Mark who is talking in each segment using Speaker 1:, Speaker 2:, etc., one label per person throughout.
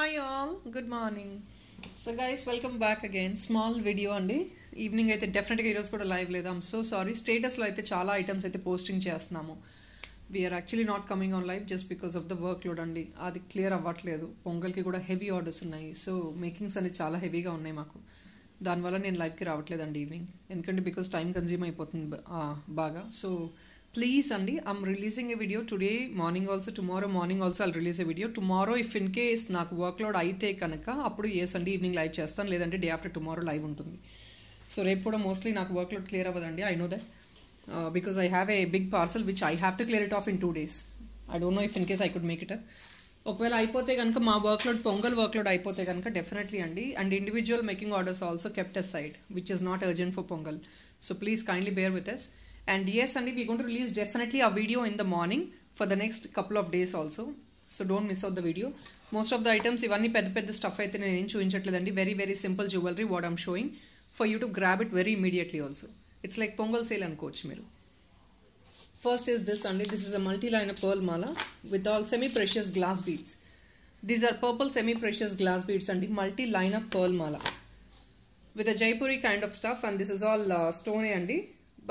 Speaker 1: Hi all, good morning. So guys, welcome back again. Small video andi. Evening అయితే డెఫినెట్గా ఈరోజు కూడా live లేదు. I'm so sorry. స్టేటస్లో అయితే చాలా ఐటమ్స్ అయితే పోస్టింగ్ చేస్తున్నాము. We're actually not coming on live just because of the work load అండి. అది క్లియర్ అవ్వట్లేదు. పొంగల్కి కూడా హెవీ ఆర్డర్స్ ఉన్నాయి. సో మేకింగ్స్ అనేది చాలా హెవీగా ఉన్నాయి మాకు. దానివల్ల నేను లైవ్కి రావట్లేదండి ఈవినింగ్. ఎందుకంటే బికాస్ టైం కన్జ్యూమ్ అయిపోతుంది బాగా. సో ప్లీజ్ అండి, I'm releasing a video today morning also, tomorrow morning also I'll release a video. Tomorrow if in case నాకు వర్క్ లోడ్ అయితే కనుక అప్పుడు ఎస్ అండి ఈవినింగ్ లైవ్ చేస్తాను, లేదంటే డే ఆఫ్టర్ టుమారో లైవ్ ఉంటుంది. సో రేపు కూడా మోస్ట్లీ నాకు వర్క్ లోడ్ క్లియర్ అవ్వదండి. I know that because I have a big parcel which I have to clear it off in 2 days. I don't know if in case I could make it. ఒకవేళ అయిపోతే కనుక మా work load Pongal work load అయిపోతే కనుక definitely అండి. And individual making orders also kept aside which is not urgent for Pongal. So please kindly bear with us. And yes, and we're going to release definitely a video in the morning for the next couple of days also. So don't miss out the video. Most of the items, ivanni pedda stuff aithe nenu em chuvinchట్లేదండి. Very very simple jewelry what I'm showing for you to grab it very immediately also. It's like Pongal sale అనుకోవచ్చు మీరు. First is this and this is a multi-liner pearl mala with all semi-precious glass beads. These are purple semi-precious glass beads and multi-liner pearl mala with a Jaipuri kind of stuff, and this is all stone andi,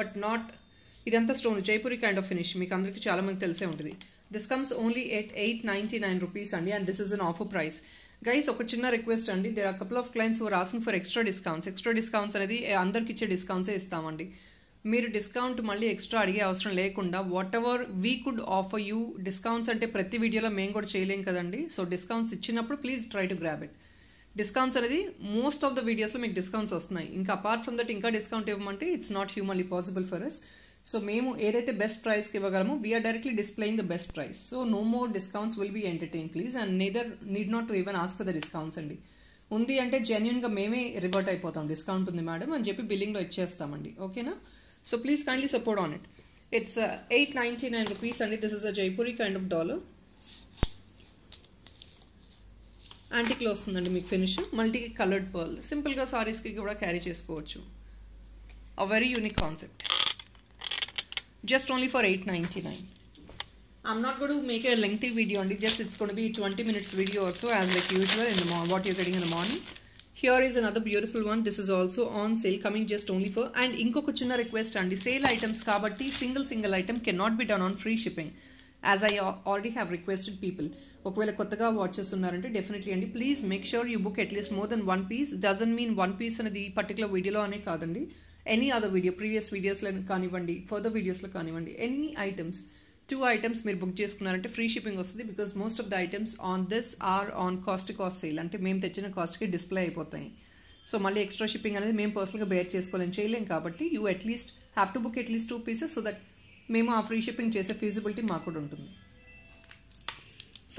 Speaker 1: but not ఇదంతా stone Jaipuri kind of finish. మీకు అందరికీ చాలా మంది తెలిసే ఉంటుంది. This comes only at 899 rupees అండి. And this is an offer price. Guys ఒక చిన్న రిక్వెస్ట్ అండి, there are couple of clients were asking for extra discounts. Extra discounts అనేది అందరికి ఇచ్చే డిస్కౌంట్సే ఇస్తామండి. మీరు డిస్కౌంట్ మళ్ళీ ఎక్స్ట్రా అడిగే అవసరం లేకుండా whatever we could offer you. Discounts అంటే ప్రతి వీడియోలో మేము కూడా చేయలేం కదండి. సో డిస్కౌంట్స్ ఇచ్చినప్పుడు please try to grab it. Discounts అనేది మోస్ట్ ఆఫ్ ద వీడియోస్లో మీకు డిస్కౌంట్స్ వస్తున్నాయి. ఇంకా అపార్ట్ ఫ్రమ్ దట్ ఇంకా డిస్కౌంట్ ఇవ్వమంటే it's not humanly possible for us. So మేము ఏదైతే బెస్ట్ ప్రైస్కి ఇవ్వగలమో we're directly displaying the best price. So no more discounts will be entertain please. And neither need not to even ask for the discounts అండి. ఉంది అంటే జెన్యున్గా మేమే revert అయిపోతాం, డిస్కౌంట్ ఉంది మేడం అని చెప్పి బిల్లింగ్లో ఇచ్చేస్తామండి. ఓకేనా? So please kindly support on it. It's 899 rupees అండి. This is a Jaipuri kind of dollar. యాంటిక్లో వస్తుందండి మీకు ఫినిష్. Multi coloured pearl. సింపుల్గా సారీస్కి కూడా క్యారీ చేసుకోవచ్చు. A very unique concept. Just only for 899. I'm not going to make a lengthy video on it. Just it's going to be 20 minutes video or so as like usual in the what you're getting in the morning. Here is another beautiful one. This is also on sale, coming just only for. And inkoka chinna request andi, sale items kabatti single item cannot be done on free shipping, as I already have requested people. ఒకవేళ కొత్తగా watches ఉన్నారంటే definitely అండి please make sure you book at least more than 1 piece. Doesn't mean 1 piece అనేది ఈ particular వీడియోలో అనే కాదండి. Any other video previous వీడియోస్లో కానివ్వండి, ఫర్దర్ వీడియోస్లో కానివ్వండి, ఎనీ ఐటమ్స్ 2 items మీరు బుక్ చేసుకున్నారంటే ఫ్రీ షిప్పింగ్ వస్తుంది. Because most of the items on this are on cost sale. అంటే మేము తెచ్చిన కాస్ట్కి డిస్ప్లే అయిపోతాయి. సో మళ్ళీ ఎక్స్ట్రా షిప్పింగ్ అనేది మేము పర్సనల్గా బేర్ చేసుకోలేం, చేయలేం. కాబట్టి you at least have to book at least 2 pieces so that మేము ఆ ఫ్రీ షిప్పింగ్ చేసే ఫీజిబిలిటీ మాకు కూడా ఉంటుంది.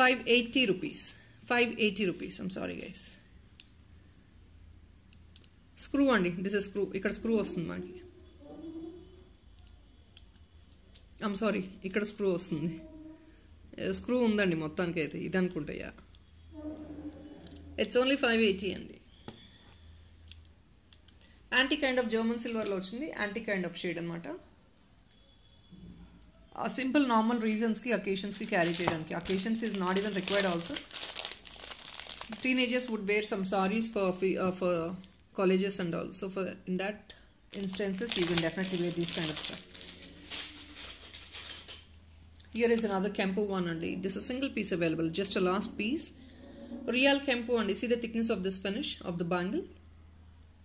Speaker 1: 580 rupees. 580 rupees. I'm sorry guys. Screw అండి. This is screw. ఇక్కడ స్క్రూ వస్తుంది మనకి. ఐమ్ సారీ, ఇక్కడ స్క్రూ వస్తుంది. స్క్రూ ఉందండి మొత్తానికి అయితే. ఇది అనుకుంటాయా. ఇట్స్ ఓన్లీ 580 అండి. యాంటీ కైండ్ ఆఫ్ జర్మన్ సిల్వర్లో వచ్చింది. యాంటీ కైండ్ ఆఫ్ షేడ్ అనమాట. సింపుల్ నార్మల్ రీజన్స్కి అకేషన్స్కి క్యారీ చేయడానికి. Occasions is not even required also. Teenagers would wear some saris for colleges and all. So for in that instances you can definitely wear these kind of stuff. Here is another Kempo one and this is a single piece available, just a last piece. Real Kempo and see the thickness of this finish of the bangle.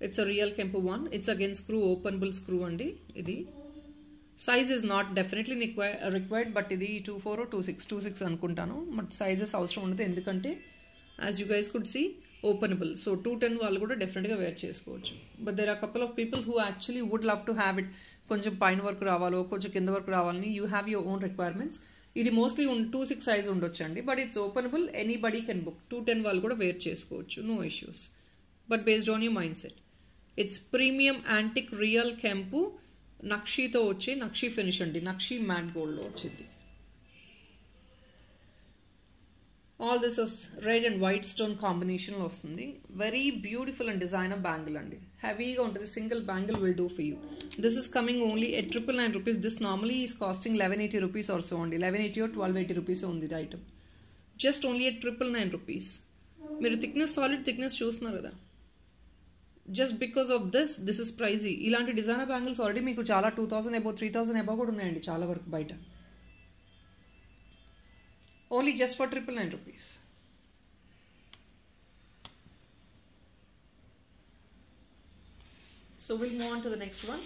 Speaker 1: It's a real Kempo one. It's again screw, openable screw and idi size is not definitely required, but idi 24 or 26 అనుకుంటాను. But sizes అవసరం ఉండదు ఎందుకంటే as you guys could see openable. So 210 వాళ్ళు కూడా డెఫినెట్గా wear చేసుకోవచ్చు. But there are couple of people who actually would love to have it. కొంచెం పైన వరకు రావాలో కొంచెం కింద వరకు రావాలని you have your own requirements. ఇది మోస్ట్లీ 26 సైజ్ ఉండొచ్చు అండి. But it's openable, anybody can book. 210 వాళ్ళు కూడా వేర్ చేసుకోవచ్చు, no issues. But based on your mind set. It's premium antique real కెంపు నక్షీతో వచ్చే నక్షీ ఫినిష్ అండి. నక్షీ మ్యాట్ గోల్డ్లో వచ్చింది. All this is red and white stone కాంబినేషన్లో వస్తుంది. Very beautiful and designer bangle అండి. హెవీగా ఉంటుంది. Single bangle will do for you. This is coming only at 999 rupees. This normally is costing 1180 rupees also అండి. 1180 or 1280 rupees ఉంది ఇది item. Just only at 999 rupees. మీరు thickness, solid thickness చూస్తున్నారు కదా. Just because of this is pricey. ఇలాంటి designer bangles already మీకు చాలా 2000 above 3000 above కూడా ఉన్నాయండి చాలా వరకు బయట. Only just for 999 rupees. So we'll move on to the next one.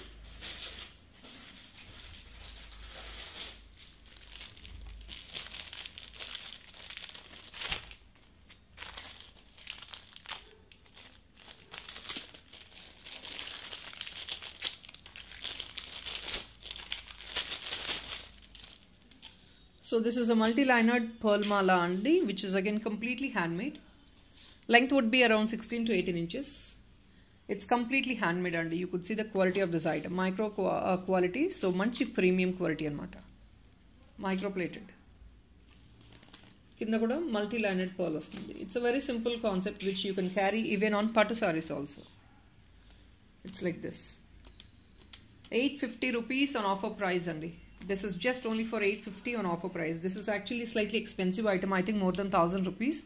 Speaker 1: So this is a multi-linered pearl mala andi, which is again completely handmade. Length would be around 16 to 18 inches. It's completely handmade andi. You could see the quality of this item. Micro quality, so manchi premium quality anamata. Micro plated. Kinda kuda multi-linered pearl vastundi. It's a very simple concept which you can carry even on pattu sarees also. It's like this. 850 rupees on offer price andi. This is just only for 850 on offer price. This is actually slightly expensive item. I think more than 1000 rupees.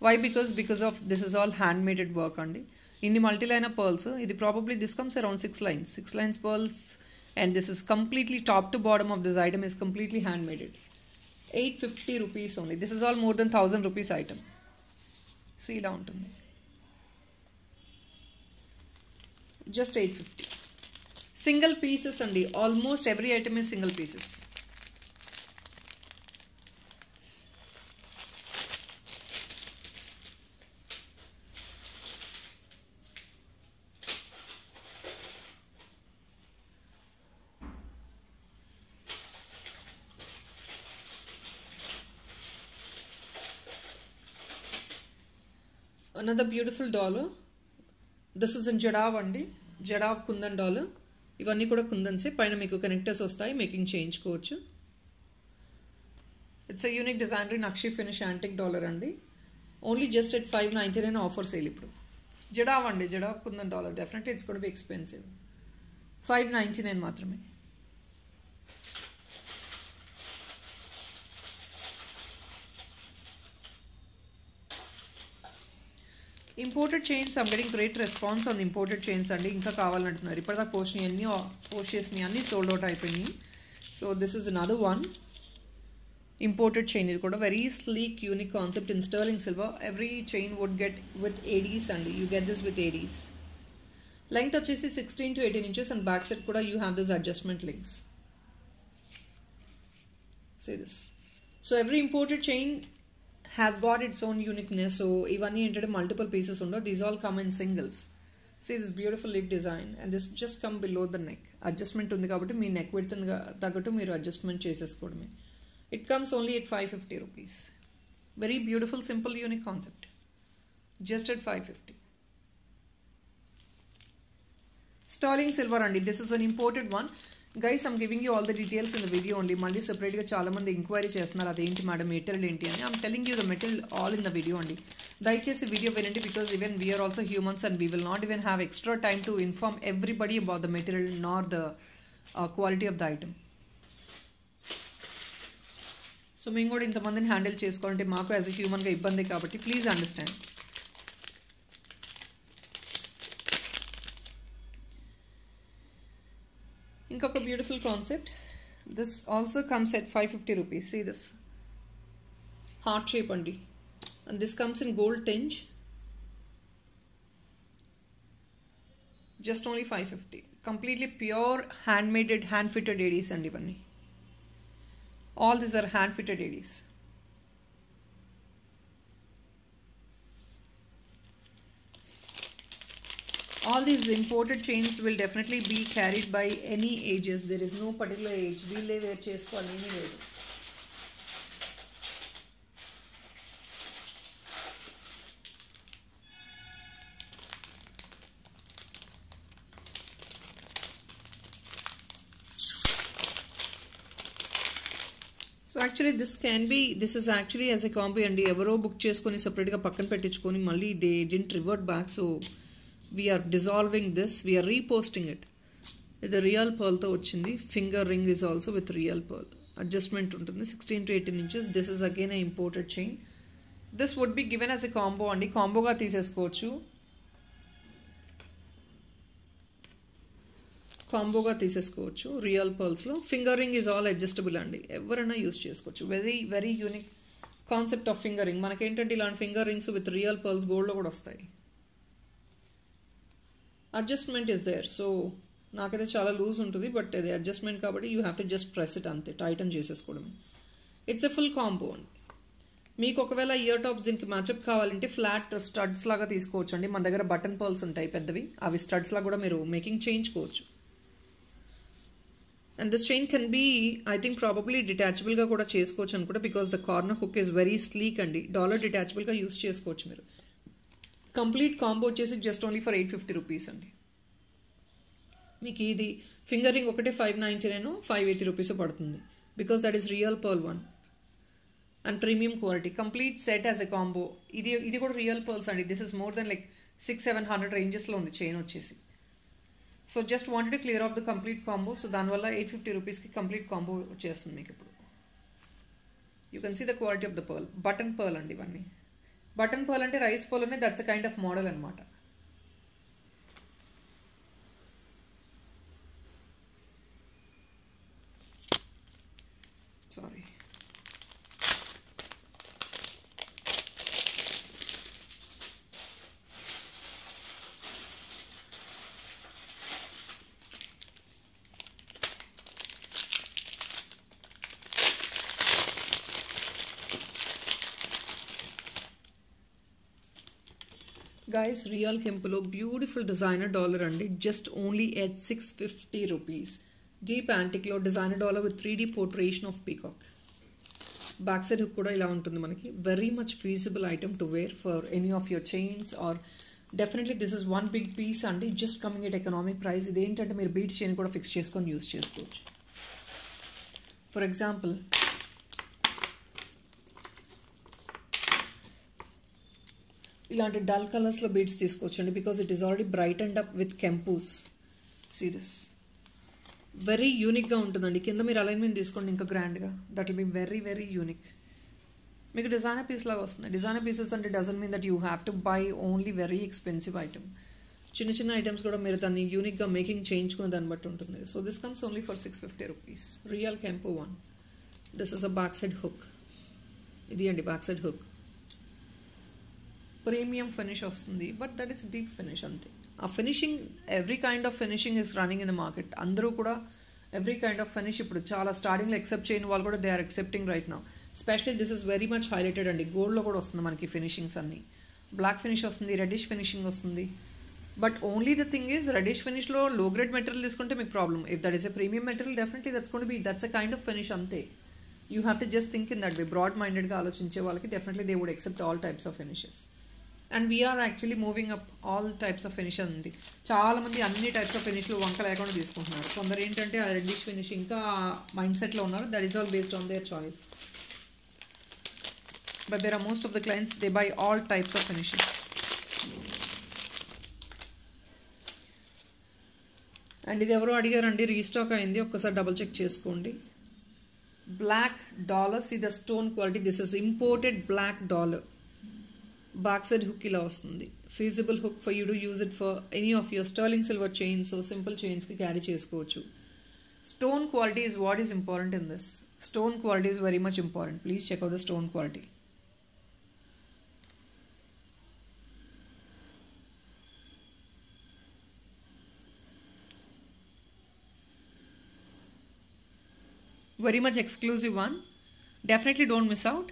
Speaker 1: Why? Because of this is all handmade work andi. In the multi-liner pearls, this comes around 6 lines. 6 lines pearls, and this is completely top to bottom of this item is completely handmade. 850 rupees only. This is all more than 1000 rupees item. See down to me. Just 850. Single pieces andi. Almost every item is single pieces. Another beautiful dollar. This is in Jadav andi. Jadav Kundan dollar. ఇవన్నీ కూడా కుందన్సే. పైన మీకు connectors వస్తాయి, making చేయించుకోవచ్చు. It's a unique designery nakshi finish antique dollar అండి. Only just at 599 offer sale ఇప్పుడు. జడావ్ అండి, jadau kundan dollar. Definitely it's got be expensive. 599 మాత్రమే. Imported chains I'm getting great response on imported chains అండి. ఇంకా కావాలంటున్నారు. ఇప్పటిదాకా పోస్ట్ చేసినవి అన్నీ సోల్డ్ అవుట్ అయిపోయినాయి. So this is another one imported chain. ఇది కూడా very sleek unique concept in sterling silver. Every chain would get with ADs అండి. You get this with ADs. Length వచ్చేసి 16 to 18 inches and back side కూడా you have this adjustment links. See this. So every imported chain has got its own uniqueness. So ivanni entante multiple pieces undo. These all come in singles. See this beautiful leaf design, and this just come below the neck. Adjustment undi kabatti mee neck width tagattu meer adjustment chesesukodame. It comes only at 550 rupees. Very beautiful, simple, unique concept. Just at 550. Sterling silver andi. This is an imported one. Guys, I'm giving you all the details in the video only. Malli separate ga chaala mandi inquiry chestunaru adenti madam material enti ani. I'm telling you the material all in the video only. Dayachesi video vinandi, because even we are also humans and we will not even have extra time to inform everybody about the material nor the quality of the item. So మేము కూడా ఇంతమందిని handle చేసుకోవాలంటే మాకు as a హ్యూమన్గా ఇబ్బంది కాబట్టి please understand. ఇంకొక beautiful concept. This also comes at 550 rupees. See this heart shape అండి. And this comes in gold tinge. Just only 550. Completely pure handmaded, hand fitted ADs అండి ఇవన్నీ. All these are hand-fitted ADs. All these imported chains will definitely be carried by any ages. There is no particular age. We'll wear చేసుకోవాలి any age. So actually this is actually as a combo అండి. ఎవరో book చేసుకొని సపరేట్గా పక్కన పెట్టించుకొని మళ్ళీ they didn't revert back. So we're dissolving this, we're reposting it. ఇది real పర్ల్తో వచ్చింది. Finger ring is also with real pearl. Adjustment ఉంటుంది. 16 to 18 inches. This is again a imported chain. This would be given as a combo అండి, కాంబోగా తీసేసుకోవచ్చు. కాంబోగా తీసేసుకోవచ్చు real పర్ల్స్లో. Finger ring is all adjustable అండి, ఎవరైనా యూస్ చేసుకోవచ్చు. Very very unique concept of finger ring. మనకేంటంటే ఇలాంటి finger rings with real pearls గోల్డ్లో కూడా వస్తాయి. అడ్జస్ట్మెంట్ ఇస్ దేర్, సో నాకైతే చాలా లూజ్ ఉంటుంది, బట్ అది అడ్జస్ట్మెంట్ కాబట్టి you have to just press it అంతే, టైటన్ చేసేసుకోవడమే. ఇట్స్ ఎ ఫుల్ కాంబో అండి. మీకు ఒకవేళ ఇయర్ టాప్స్ దీనికి మ్యాచప్ కావాలంటే ఫ్లాట్ స్టడ్స్ లాగా తీసుకోవచ్చు అండి. మన దగ్గర బటన్ పర్ల్స్ ఉంటాయి పెద్దవి, అవి స్టడ్స్ లాగా కూడా మీరు మేకింగ్ చేయించుకోవచ్చు. And this chain can be I think probably డిటాచబుల్గా కూడా చేసుకోవచ్చు అనుకుంటా, because the corner hook is very sleek అండి. డాలర్ డిటాచబుల్గా యూస్ చేసుకోవచ్చు మీరు. కంప్లీట్ కాంబో వచ్చేసి జస్ట్ ఓన్లీ ఫర్ 850 రూపీస్ అండి. మీకు ఇది ఫింగర్ రింగ్ ఒకటే 599 580 రూపీస్ పడుతుంది, because that is real pearl one and premium quality. Complete set as a combo. ఇది కూడా రియల్ పర్ల్స్ అండి. This is more than like 600-700 రేంజెస్లో ఉంది చైన్ వచ్చేసి. So just wanted to clear off the complete combo. సో దానివల్ల 850 రూపీస్కి complete combo వచ్చేస్తుంది మీకు ఇప్పుడు. You can see the quality of the pearl. Button pearl అండి ఇవన్నీ. బటన్ పర్ల్ అంటే రైస్ పర్ల్ అనే that's a kind of model అనమాట. సారీ, guys, రియల్ కెంపులో బ్యూటిఫుల్ డిజైనర్ డాలర్ అండి, just only at 650 rupees. Deep యాంటిక్లో designer dollar with 3D portrayal of peacock. Back side hook కూడా ఇలా ఉంటుంది మనకి. Very much feasible item to wear for any of your chains or definitely this is one big piece అండి, just coming at economic price. ఇదేంటంటే మీరు beads chain కూడా fix చేసుకొని use చేసుకోవచ్చు. ఫర్ ఎగ్జాంపుల్ ఇలాంటి డల్ కలర్స్లో బీడ్స్ తీసుకోవచ్చండి, because it is already bright and up with కెంపూస్. సీ దిస్ వెరీ యూనిక్గా ఉంటుందండి. కింద మీరు అలైన్మెంట్ తీసుకోండి ఇంకా గ్రాండ్గా, that will be very very unique. మీకు డిజైనర్ పీస్ లాగా వస్తుంది. డిజైనర్ పీసెస్ అంటే dozen mean that you have to buy only very expensive item. చిన్న చిన్న ఐటమ్స్ కూడా మీరు దాన్ని యూనిక్గా మేకింగ్ చేయించుకునే దాన్ని బట్టి ఉంటుంది. So this comes only for 650 rupees. Real కెంపో one. This is a back side hook. ఇది అండి back side hook. Premium finish వస్తుంది, but that is deep finish అంతే. ఆ finishing, every kind of finishing is running in the market. అందరూ కూడా every kind of finish ఇప్పుడు చాలా స్టార్టింగ్లో ఎక్సెప్ట్ చేయని వాళ్ళు కూడా they are accepting right now. Specially this is very much highlighted అండి. గోల్డ్లో కూడా వస్తుంది మనకి ఫినిషింగ్స్ అన్నీ. బ్లాక్ ఫినిష్ వస్తుంది, రెడ్డిష్ ఫినిషింగ్ వస్తుంది. But only the thing is reddish ఫినిష్లో లో గ్రేడ్ మెటీరియల్ తీసుకుంటే మీకు ప్రాబ్లమ్. If that is a premium material definitely that's going to be that's a kind of finish అంతే. You have to just think in that way. Broad మైండెడ్గా ఆలోచించే వాళ్ళకి definitely they would accept all types of finishes. And we're actually moving up all types of finish ఉంది. చాలామంది అన్ని types of ఫినిష్లు వంక లేకుండా తీసుకుంటున్నారు. కొందరు ఏంటంటే ఆ రెడ్డిష్ ఫినిష్ ఇంకా మైండ్ సెట్లో ఉన్నారు. That is all based on their choice. But there are most of the clients they buy all types of finishes. And ఇది ఎవరో అడిగారండి, రీస్టాక్ అయింది, ఒక్కసారి డబుల్ చెక్ చేసుకోండి. Black dollar, see the stone quality. This is imported black dollar. Back side hook ఇలా వస్తుంది. Feasible hook for you to use it for any of your sterling silver chains, simple చైన్స్కి carry చేసుకోవచ్చు. Stone quality is what is important in this. Stone quality is very much important. Please check out the stone quality. Very much exclusive one. Definitely don't miss out.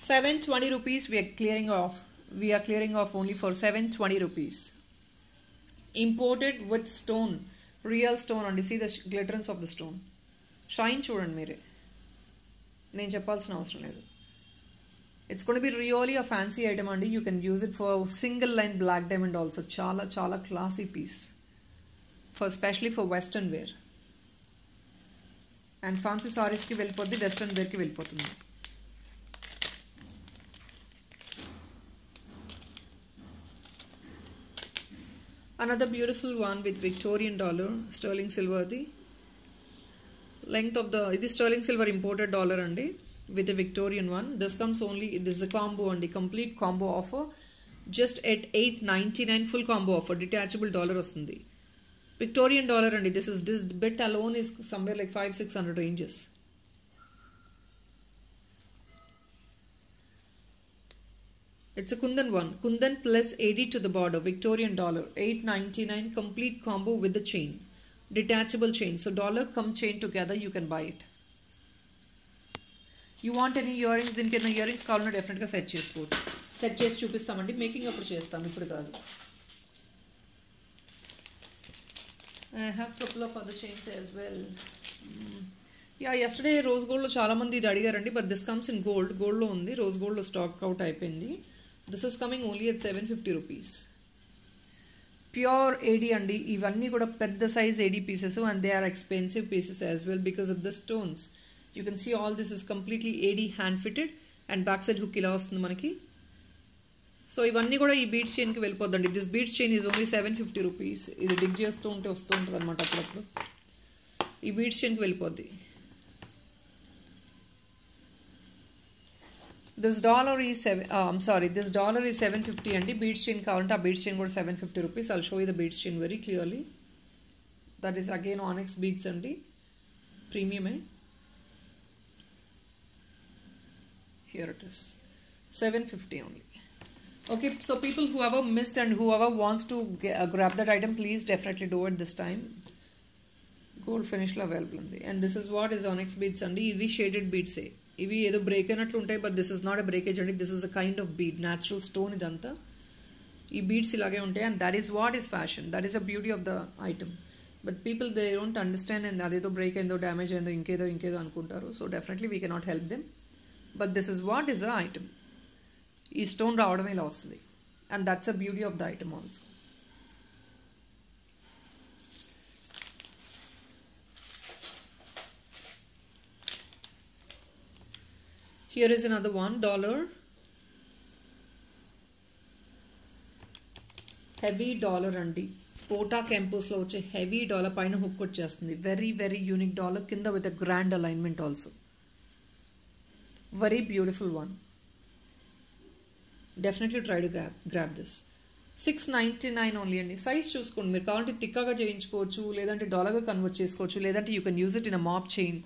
Speaker 1: 720 rupees we are clearing off. We are clearing off only for 720 rupees. Imported with stone. Real stone. And you see the glitterance of the stone. Shine చూడండి మీరే, నేను చెప్పాల్సిన అవసరం లేదు. It's going to be really a fancy item and you can use it for single line black diamond also. Chala chala classy piece. For especially for western wear. And fancy sarees ki velipoddi, western wear ki velipotundi. Another beautiful one with Victorian dollar, sterling silver. The length of the, this sterling silver imported dollar andi. with a Victorian one. This comes only, this is a combo and the complete combo offer just at $8.99 full combo offer. Detachable dollar వస్తుంది. Victorian dollar అండి. This bit alone is somewhere like 500-600 ranges. It's a Kundan one. Kundan plus AD to the border. Victorian dollar. $8.99 complete combo with the chain. Detachable chain. So dollar come chain together, you can buy it. You want any earrings? దీనికి ఏదైనా earrings కావాలన్నా డెఫినెట్గా set చేసుకోవచ్చు. Set చేసి చూపిస్తామండి. Making అప్పుడు చేస్తాం, ఇప్పుడు కాదు. I have couple of other chains as well. Yeah, yesterday rose గోల్డ్లో చాలామంది ఇది అడిగారండి. But this comes in gold. గోల్డ్లో ఉంది. రోజ్ గోల్డ్లో స్టాక్ అవుట్ అయిపోయింది. This is coming only at 750 rupees. Pure AD అండి. ఇవన్నీ కూడా పెద్ద size AD pieces and they are expensive pieces as well because of the stones. You can see all this is completely AD hand fitted and backside hook ఇలా వస్తుంది మనకి. So ఇవన్నీ కూడా ఈ బీడ్స్ చైన్కి వెళ్ళిపోద్దండి. This beads chain is only 750 rupees. ఇది dig చేస్తూ ఉంటే వస్తూ ఉంటుంది అనమాట అప్పుడప్పుడు. ఈ బీడ్స్ చైన్కి వెళ్ళిపోద్ది. This dollar is this dollar is 750 అండి. బీడ్స్ చైన్ కావాలంటే ఆ బీడ్స్ చైన్ కూడా 750 rupees. I'll show you the beads chain very clearly. That is again onyx beads అండి. Premium. Here it is, 750 only. Okay, so people whoever missed and whoever wants to grab that item, please definitely do it this time. Gold finish lo available undi. And this is what is onyx beads andi. Ivi shaded beads e. Ivi edo break ainatlu untayi, but this is not a breakage andi. This is a kind of bead, natural stone idantha. Ee beads ilage untayi and that is what is fashion. That is the beauty of the item. But people, they don't understand and adedo break aindo, damage aindo, inkedo anukuntaru. So definitely we cannot help them. But this is what is the item. ఈ stone రావడమే ఇలా వస్తుంది. And that's a beauty of the item also. Here is another $1 heavy dollar అండి. పోటా కెంపోస్లో వచ్చే heavy dollar పైన hook వచ్చేస్తుంది. Very very unique dollar కింద with a grand alignment also. Very beautiful one. Definitely try to grab this. $6.99 only అండి. Size చూసుకోండి. మీరు కావాలంటే థిక్గా చేయించుకోవచ్చు, లేదంటే డాలర్గా కన్వర్ట్ చేసుకోవచ్చు, లేదంటే you can use it in a mop chain.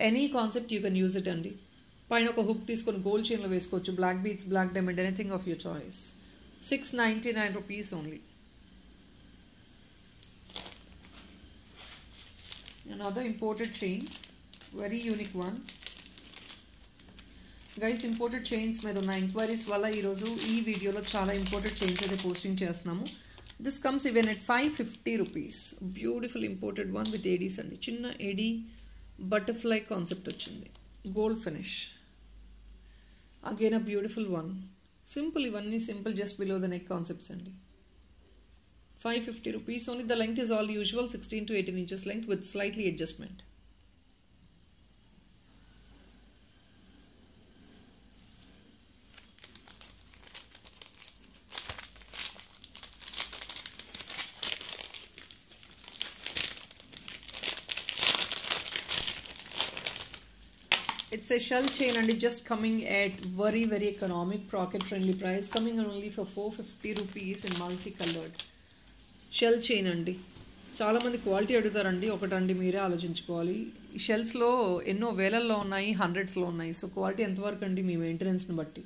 Speaker 1: Any concept you can use it అండి. పైన ఒక హుక్ తీసుకొని గోల్డ్ చైన్లో వేసుకోవచ్చు. Black beads, black diamond, anything of your choice. $6.99 rupees only. Another imported chain. Very unique one. Guys, imported chains మీద ఉన్న enquiries వల్ల ఈరోజు ఈ వీడియోలో చాలా ఇంపోర్టెడ్ చైన్స్ అయితే పోస్టింగ్ చేస్తున్నాము. This comes even at 550 rupees. Beautiful imported one with ADs అండి. చిన్న ఏడీ బటర్ఫ్లై కాన్సెప్ట్ వచ్చింది. Gold finish. Again a beautiful one. Simple, ఇవన్నీ simple, just below the neck concepts అండి. 550 rupees only. The length is all usual 16 to 18 inches length with slightly adjustment. It's a shell chain and it's just coming at very very economic pocket friendly price, coming only for 450 rupees in multicolored shell chain అండి. చాలామంది quality అడుగుతారండి. ఒకటండి మీరే ఆలోచించుకోవాలి. ఈ షెల్స్లో ఎన్నో వేలల్లో ఉన్నాయి, హండ్రెడ్స్లో ఉన్నాయి. సో క్వాలిటీ ఎంతవరకు అండి మీ మెయింటెనెన్స్ని బట్టి.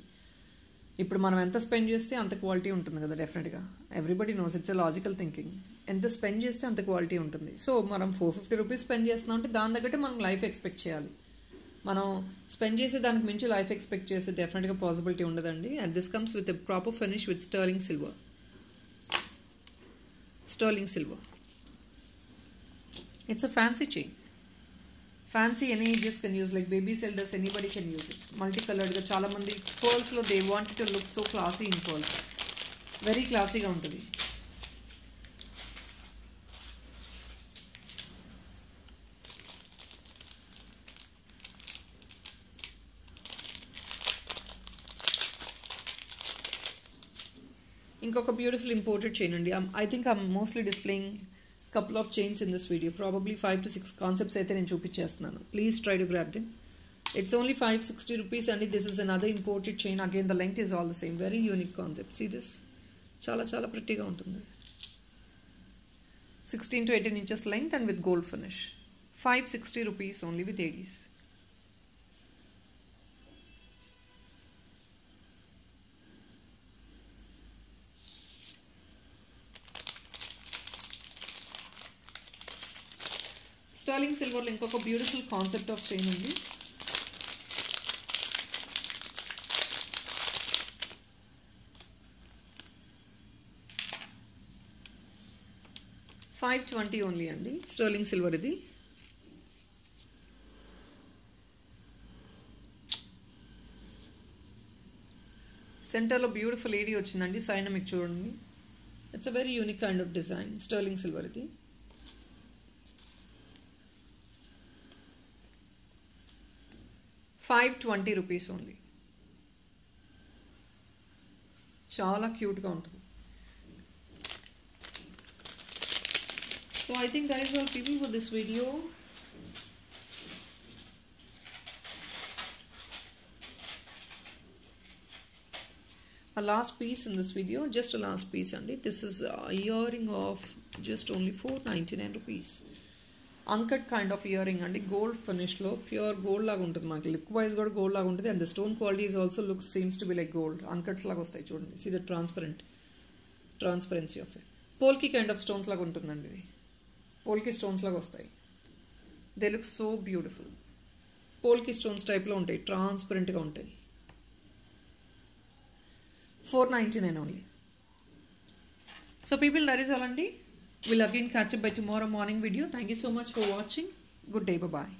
Speaker 1: ఇప్పుడు మనం ఎంత స్పెండ్ చేస్తే అంత క్వాలిటీ ఉంటుంది కదా డెఫినెట్గా. Everybody knows, it's a logical thinking. ఎంత స్పెండ్ చేస్తే అంత క్వాలిటీ ఉంటుంది. సో మనం 450 రూపీస్ స్పెండ్ చేస్తున్నాం అంటే దాని తగ్గట్టే మనం లైఫ్ ఎక్స్పెక్ట్ చేయాలి. మనం స్పెండ్ చేసే దానికి మించి లైఫ్ ఎక్స్పెక్ట్ చేసే డెఫినెట్గా పాసిబిలిటీ ఉండదండి. And this comes with a proper finish with sterling silver. Sterling silver. It's a fancy chain. Fancy any ages can use, like babies, elders, anybody can use it. Multi కలర్డ్గా చాలామంది పర్ల్స్లో they want to look so classy in pearls. Very క్లాసీగా ఉంటుంది. ఇంకొక beautiful imported chain అండి. I think I'm mostly displaying couple of chains in this video. Probably 5 to 6 concepts అయితే నేను చూపించేస్తున్నాను. Please try to grab them. It's only 560 rupees and this is another imported chain. Again the length is all the same. Very unique concept. See this? Chala chala pretty ga untundi. 16 to 18 inches length and with gold finish. 560 rupees only with ADs. Sterling silver lo inkoka beautiful concept of chain undi. $520 only అండి sterling silver ఇది. సెంటర్లో beautiful ఏడీ వచ్చిందండి. Sign మీకు చూడండి. It's a very unique kind of design. Sterling silver ఇది. $520 only. చాలా క్యూట్గా ఉంటుంది. So I think that is all people for this video. A last piece in this video, just a last piece and this is a earring of just only 499 rupees. Uncut kind of earring and gold finish lo, pure gold laga untundi manaki. Look wise kuda gold laga untundi and the stone quality is also seems to be like gold. Uncuts laga vastayi chudandi. See the transparency of it. Polki kind of stones laga untundandi ఇది. పోల్కి stones లాగా వస్తాయి. దే లుక్ సో బ్యూటిఫుల్. Polki stones టైప్లో ఉంటాయి, ట్రాన్స్పరెంట్గా ఉంటాయి. 499 only. So people that is all అండి. Will again catch up by tomorrow morning video. Thank you so much for watching. Good day, bye.